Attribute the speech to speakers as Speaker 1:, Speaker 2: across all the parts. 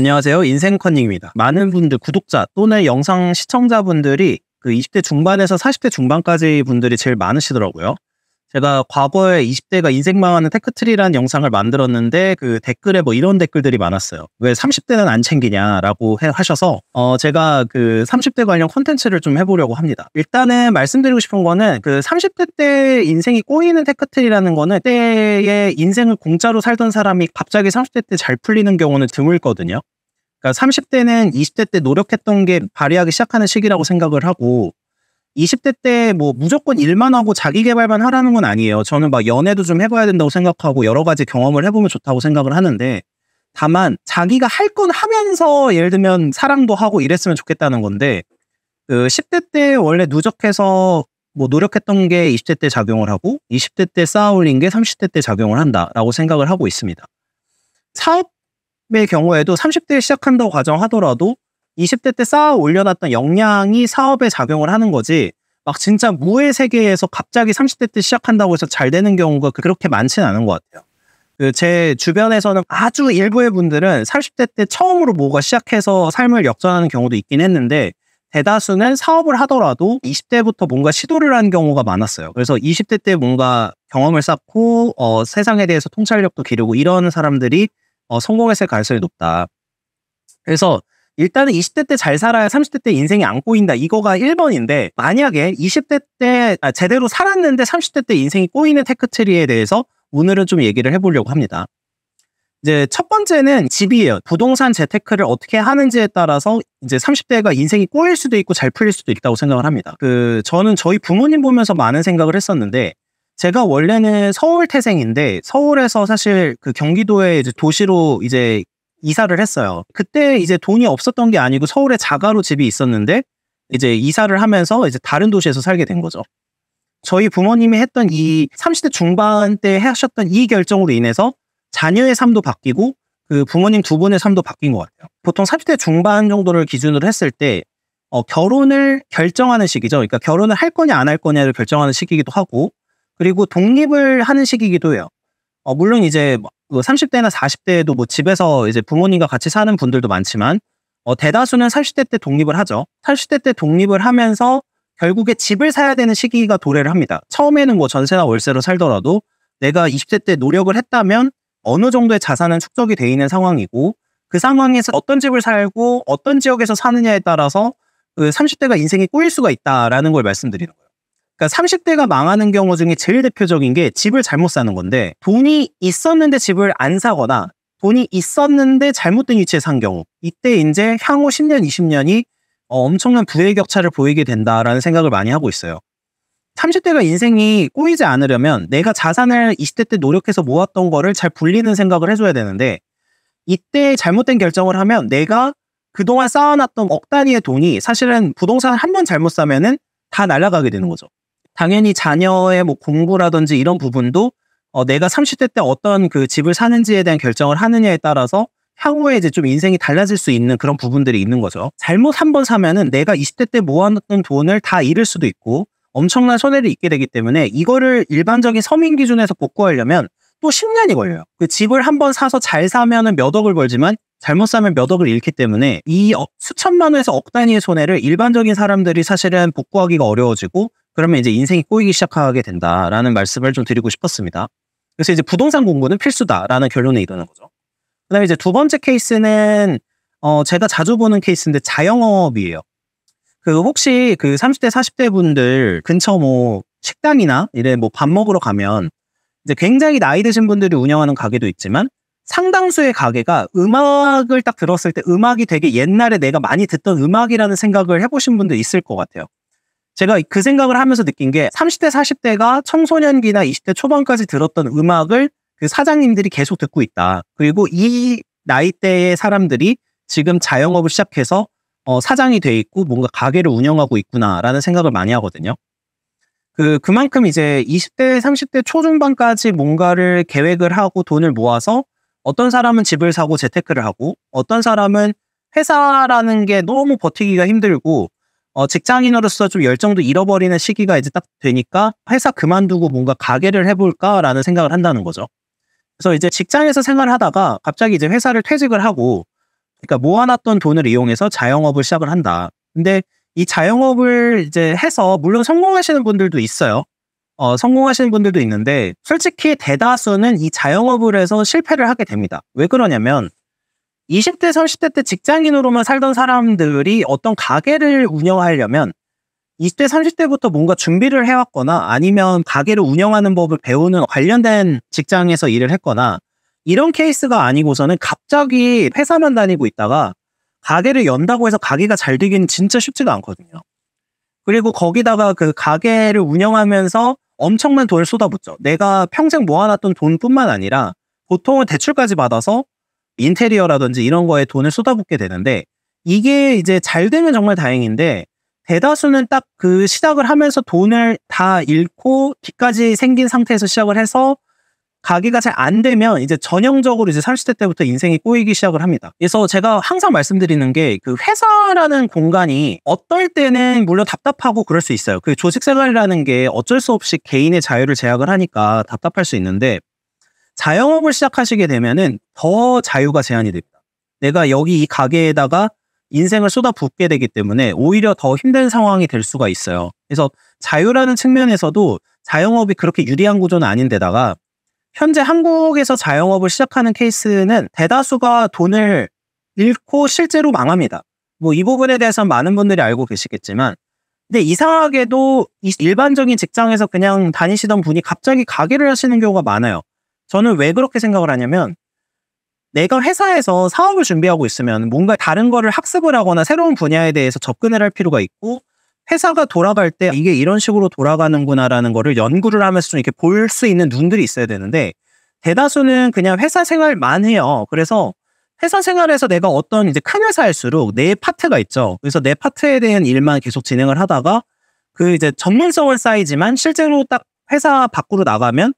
Speaker 1: 안녕하세요. 인생컨닝입니다. 많은 분들, 구독자 또는 영상 시청자분들이 그 20대 중반에서 40대 중반까지 분들이 제일 많으시더라고요. 제가 과거에 20대가 인생 망하는 테크트리라는 영상을 만들었는데 그 댓글에 뭐 이런 댓글들이 많았어요. 왜 30대는 안 챙기냐라고 하셔서 제가 그 30대 관련 콘텐츠를 좀 해보려고 합니다. 일단은 말씀드리고 싶은 거는 그 30대 때 인생이 꼬이는 테크트리라는 거는 그때의 인생을 공짜로 살던 사람이 갑자기 30대 때 잘 풀리는 경우는 드물거든요. 그러니까 30대는 20대 때 노력했던 게 발휘하기 시작하는 시기라고 생각을 하고 20대 때 뭐 무조건 일만 하고 자기 개발만 하라는 건 아니에요. 저는 막 연애도 좀 해봐야 된다고 생각하고 여러 가지 경험을 해보면 좋다고 생각을 하는데 다만 자기가 할 건 하면서 예를 들면 사랑도 하고 이랬으면 좋겠다는 건데 그 10대 때 원래 누적해서 뭐 노력했던 게 20대 때 작용을 하고 20대 때 쌓아 올린 게 30대 때 작용을 한다라고 생각을 하고 있습니다. 사업의 경우에도 30대에 시작한다고 가정하더라도 20대 때 쌓아 올려놨던 역량이 사업에 작용을 하는 거지 막 진짜 무의 세계에서 갑자기 30대 때 시작한다고 해서 잘 되는 경우가 그렇게 많지는 않은 것 같아요. 제 주변에서는 아주 일부의 분들은 30대 때 처음으로 뭐가 시작해서 삶을 역전하는 경우도 있긴 했는데 대다수는 사업을 하더라도 20대부터 뭔가 시도를 하는 경우가 많았어요. 그래서 20대 때 뭔가 경험을 쌓고 세상에 대해서 통찰력도 기르고 이런 사람들이 성공했을 가능성이 높다. 그래서 일단은 20대 때 잘 살아야 30대 때 인생이 안 꼬인다. 이거가 1번인데 만약에 20대 때 제대로 살았는데 30대 때 인생이 꼬이는 테크트리에 대해서 오늘은 좀 얘기를 해보려고 합니다. 이제 첫 번째는 집이에요. 부동산 재테크를 어떻게 하는지에 따라서 이제 30대가 인생이 꼬일 수도 있고 잘 풀릴 수도 있다고 생각을 합니다. 저는 저희 부모님 보면서 많은 생각을 했었는데 제가 원래는 서울 태생인데 서울에서 사실 그 경기도의 이제 도시로 이제 이사를 했어요. 그때 이제 돈이 없었던 게 아니고 서울에 자가로 집이 있었는데 이제 이사를 하면서 이제 다른 도시에서 살게 된 거죠. 저희 부모님이 했던 이 30대 중반 때 하셨던 이 결정으로 인해서 자녀의 삶도 바뀌고 그 부모님 두 분의 삶도 바뀐 것 같아요. 보통 30대 중반 정도를 기준으로 했을 때 결혼을 결정하는 시기죠. 그러니까 결혼을 할 거냐 안 할 거냐를 결정하는 시기이기도 하고 그리고 독립을 하는 시기이기도 해요. 물론 이제 30대나 40대에도 뭐 집에서 이제 부모님과 같이 사는 분들도 많지만 대다수는 30대 때 독립을 하죠. 30대 때 독립을 하면서 결국에 집을 사야 되는 시기가 도래를 합니다. 처음에는 뭐 전세나 월세로 살더라도 내가 20대 때 노력을 했다면 어느 정도의 자산은 축적이 돼 있는 상황이고 그 상황에서 어떤 집을 살고 어떤 지역에서 사느냐에 따라서 그 30대가 인생이 꼬일 수가 있다라는 걸 말씀드리는 거예요. 그러니까 30대가 망하는 경우 중에 제일 대표적인 게 집을 잘못 사는 건데 돈이 있었는데 집을 안 사거나 돈이 있었는데 잘못된 위치에 산 경우 이때 이제 향후 10년, 20년이 엄청난 부의 격차를 보이게 된다라는 생각을 많이 하고 있어요. 30대가 인생이 꼬이지 않으려면 내가 자산을 20대 때 노력해서 모았던 거를 잘 불리는 생각을 해줘야 되는데 이때 잘못된 결정을 하면 내가 그동안 쌓아놨던 억 단위의 돈이 사실은 부동산을 한 번 잘못 사면은 다 날아가게 되는 거죠. 당연히 자녀의 뭐 공부라든지 이런 부분도 내가 30대 때 어떤 그 집을 사는지에 대한 결정을 하느냐에 따라서 향후에 이제 좀 인생이 달라질 수 있는 그런 부분들이 있는 거죠. 잘못 한 번 사면은 내가 20대 때 모아놨던 돈을 다 잃을 수도 있고 엄청난 손해를 입게 되기 때문에 이거를 일반적인 서민 기준에서 복구하려면 또 10년이 걸려요. 그 집을 한 번 사서 잘 사면은 몇 억을 벌지만 잘못 사면 몇 억을 잃기 때문에 이 수천만 원에서 억 단위의 손해를 일반적인 사람들이 사실은 복구하기가 어려워지고 그러면 이제 인생이 꼬이기 시작하게 된다라는 말씀을 좀 드리고 싶었습니다. 그래서 이제 부동산 공부는 필수다라는 결론에 이르는 거죠. 그다음에 이제 두 번째 케이스는 제가 자주 보는 케이스인데 자영업이에요. 혹시 그 30대, 40대 분들 근처 뭐 식당이나 이래 뭐 밥 먹으러 가면 이제 굉장히 나이 드신 분들이 운영하는 가게도 있지만 상당수의 가게가 음악을 딱 들었을 때 음악이 되게 옛날에 내가 많이 듣던 음악이라는 생각을 해보신 분들 있을 것 같아요. 제가 그 생각을 하면서 느낀 게 30대, 40대가 청소년기나 20대 초반까지 들었던 음악을 그 사장님들이 계속 듣고 있다. 그리고 이 나이대의 사람들이 지금 자영업을 시작해서 사장이 돼 있고 뭔가 가게를 운영하고 있구나라는 생각을 많이 하거든요. 그만큼 이제 20대, 30대 초중반까지 뭔가를 계획을 하고 돈을 모아서 어떤 사람은 집을 사고 재테크를 하고 어떤 사람은 회사라는 게 너무 버티기가 힘들고 직장인으로서 좀 열정도 잃어버리는 시기가 이제 딱 되니까 회사 그만두고 뭔가 가게를 해볼까라는 생각을 한다는 거죠. 그래서 이제 직장에서 생활을 하다가 갑자기 이제 회사를 퇴직을 하고 그러니까 모아놨던 돈을 이용해서 자영업을 시작을 한다. 근데 이 자영업을 이제 해서 물론 성공하시는 분들도 있어요. 성공하시는 분들도 있는데 솔직히 대다수는 이 자영업을 해서 실패를 하게 됩니다. 왜 그러냐면 20대, 30대 때 직장인으로만 살던 사람들이 어떤 가게를 운영하려면 20대, 30대부터 뭔가 준비를 해왔거나 아니면 가게를 운영하는 법을 배우는 관련된 직장에서 일을 했거나 이런 케이스가 아니고서는 갑자기 회사만 다니고 있다가 가게를 연다고 해서 가게가 잘 되기는 진짜 쉽지가 않거든요. 그리고 거기다가 그 가게를 운영하면서 엄청난 돈을 쏟아붓죠. 내가 평생 모아놨던 돈뿐만 아니라 보통은 대출까지 받아서 인테리어라든지 이런 거에 돈을 쏟아붓게 되는데 이게 이제 잘 되면 정말 다행인데 대다수는 딱 그 시작을 하면서 돈을 다 잃고 빚까지 생긴 상태에서 시작을 해서 가게가 잘 안 되면 이제 전형적으로 이제 30대 때부터 인생이 꼬이기 시작을 합니다. 그래서 제가 항상 말씀드리는 게 그 회사라는 공간이 어떨 때는 물론 답답하고 그럴 수 있어요. 그 조직 생활이라는 게 어쩔 수 없이 개인의 자유를 제약을 하니까 답답할 수 있는데 자영업을 시작하시게 되면은 더 자유가 제한이 됩니다. 내가 여기 이 가게에다가 인생을 쏟아붓게 되기 때문에 오히려 더 힘든 상황이 될 수가 있어요. 그래서 자유라는 측면에서도 자영업이 그렇게 유리한 구조는 아닌데다가 현재 한국에서 자영업을 시작하는 케이스는 대다수가 돈을 잃고 실제로 망합니다. 뭐 이 부분에 대해서는 많은 분들이 알고 계시겠지만 근데 이상하게도 일반적인 직장에서 그냥 다니시던 분이 갑자기 가게를 하시는 경우가 많아요. 저는 왜 그렇게 생각을 하냐면 내가 회사에서 사업을 준비하고 있으면 뭔가 다른 거를 학습을 하거나 새로운 분야에 대해서 접근을 할 필요가 있고 회사가 돌아갈 때 이게 이런 식으로 돌아가는구나라는 거를 연구를 하면서 좀 이렇게 볼 수 있는 눈들이 있어야 되는데 대다수는 그냥 회사 생활만 해요. 그래서 회사 생활에서 내가 어떤 이제 큰 회사일수록 내 파트가 있죠. 그래서 내 파트에 대한 일만 계속 진행을 하다가 그 이제 전문성은 쌓이지만 실제로 딱 회사 밖으로 나가면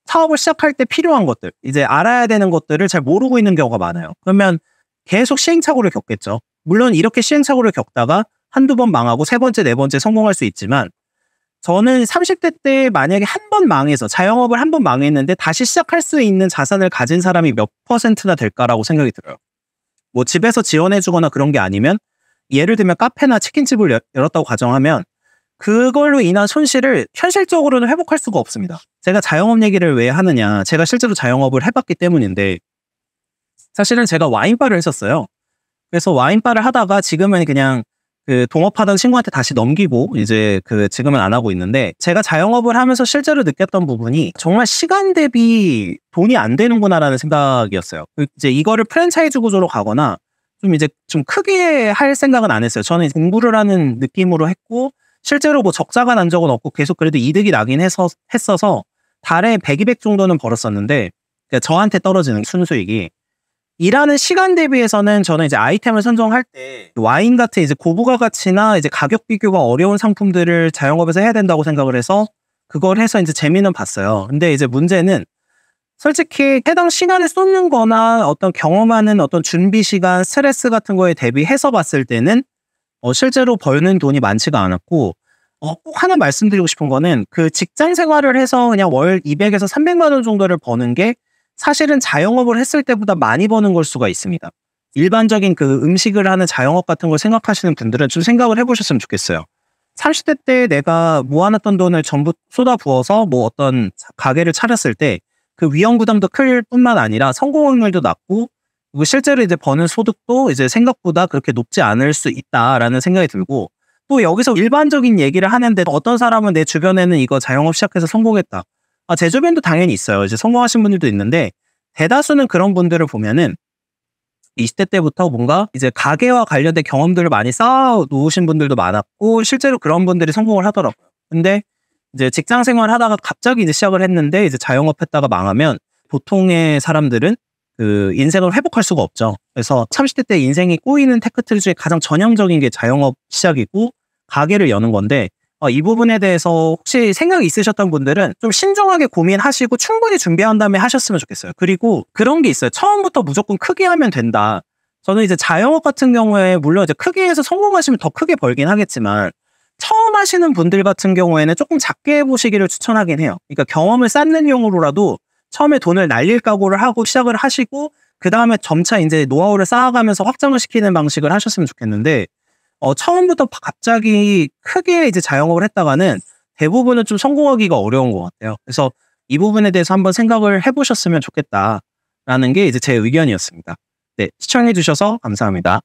Speaker 1: 사업을 시작할 때 필요한 것들, 이제 알아야 되는 것들을 잘 모르고 있는 경우가 많아요. 그러면 계속 시행착오를 겪겠죠. 물론 이렇게 시행착오를 겪다가 한두 번 망하고 세 번째, 네 번째 성공할 수 있지만 저는 30대 때 만약에 한 번 망해서 자영업을 한 번 망했는데 다시 시작할 수 있는 자산을 가진 사람이 몇 %나 될까라고 생각이 들어요. 뭐 집에서 지원해주거나 그런 게 아니면 예를 들면 카페나 치킨집을 열었다고 가정하면 그걸로 인한 손실을 현실적으로는 회복할 수가 없습니다. 제가 자영업 얘기를 왜 하느냐, 제가 실제로 자영업을 해봤기 때문인데 사실은 제가 와인바를 했었어요. 그래서 와인바를 하다가 지금은 그냥 그 동업하던 친구한테 다시 넘기고 이제 그 지금은 안 하고 있는데 제가 자영업을 하면서 실제로 느꼈던 부분이 정말 시간 대비 돈이 안 되는구나라는 생각이었어요. 이제 이거를 프랜차이즈 구조로 가거나 좀 이제 좀 크게 할 생각은 안 했어요. 저는 공부를 하는 느낌으로 했고 실제로 뭐 적자가 난 적은 없고 계속 그래도 이득이 나긴 했어서 달에 100, 200 정도는 벌었었는데 그러니까 저한테 떨어지는 순수익이 일하는 시간 대비해서는 저는 이제 아이템을 선정할 때 와인 같은 이제 고부가 가치나 이제 가격 비교가 어려운 상품들을 자영업에서 해야 된다고 생각을 해서 그걸 해서 이제 재미는 봤어요. 근데 이제 문제는 솔직히 해당 시간을 쏟는 거나 어떤 경험하는 어떤 준비 시간, 스트레스 같은 거에 대비해서 봤을 때는 실제로 버는 돈이 많지가 않았고 꼭 하나 말씀드리고 싶은 거는 그 직장 생활을 해서 그냥 월 200에서 300만 원 정도를 버는 게 사실은 자영업을 했을 때보다 많이 버는 걸 수가 있습니다. 일반적인 그 음식을 하는 자영업 같은 걸 생각하시는 분들은 좀 생각을 해보셨으면 좋겠어요. 30대 때 내가 모아놨던 돈을 전부 쏟아부어서 뭐 어떤 가게를 차렸을 때 그 위험 부담도 클 뿐만 아니라 성공 확률도 낮고 그리고 실제로 이제 버는 소득도 이제 생각보다 그렇게 높지 않을 수 있다라는 생각이 들고 또 여기서 일반적인 얘기를 하는데 어떤 사람은 내 주변에는 이거 자영업 시작해서 성공했다. 제 주변도 당연히 있어요. 이제 성공하신 분들도 있는데 대다수는 그런 분들을 보면은 20대 때부터 뭔가 이제 가게와 관련된 경험들을 많이 쌓아 놓으신 분들도 많았고 실제로 그런 분들이 성공을 하더라고요. 근데 이제 직장 생활 하다가 갑자기 이제 시작을 했는데 이제 자영업 했다가 망하면 보통의 사람들은 그 인생을 회복할 수가 없죠. 그래서 30대 때 인생이 꼬이는 테크트리 중에 가장 전형적인 게 자영업 시작이고 가게를 여는 건데 이 부분에 대해서 혹시 생각이 있으셨던 분들은 좀 신중하게 고민하시고 충분히 준비한 다음에 하셨으면 좋겠어요. 그리고 그런 게 있어요. 처음부터 무조건 크게 하면 된다. 저는 이제 자영업 같은 경우에 물론 이제 크게 해서 성공하시면 더 크게 벌긴 하겠지만 처음 하시는 분들 같은 경우에는 조금 작게 해보시기를 추천하긴 해요. 그러니까 경험을 쌓는 용으로라도 처음에 돈을 날릴 각오를 하고 시작을 하시고 그 다음에 점차 이제 노하우를 쌓아가면서 확장을 시키는 방식을 하셨으면 좋겠는데, 처음부터 갑자기 크게 이제 자영업을 했다가는 대부분은 좀 성공하기가 어려운 것 같아요. 그래서 이 부분에 대해서 한번 생각을 해보셨으면 좋겠다라는 게 이제 제 의견이었습니다. 네, 시청해주셔서 감사합니다.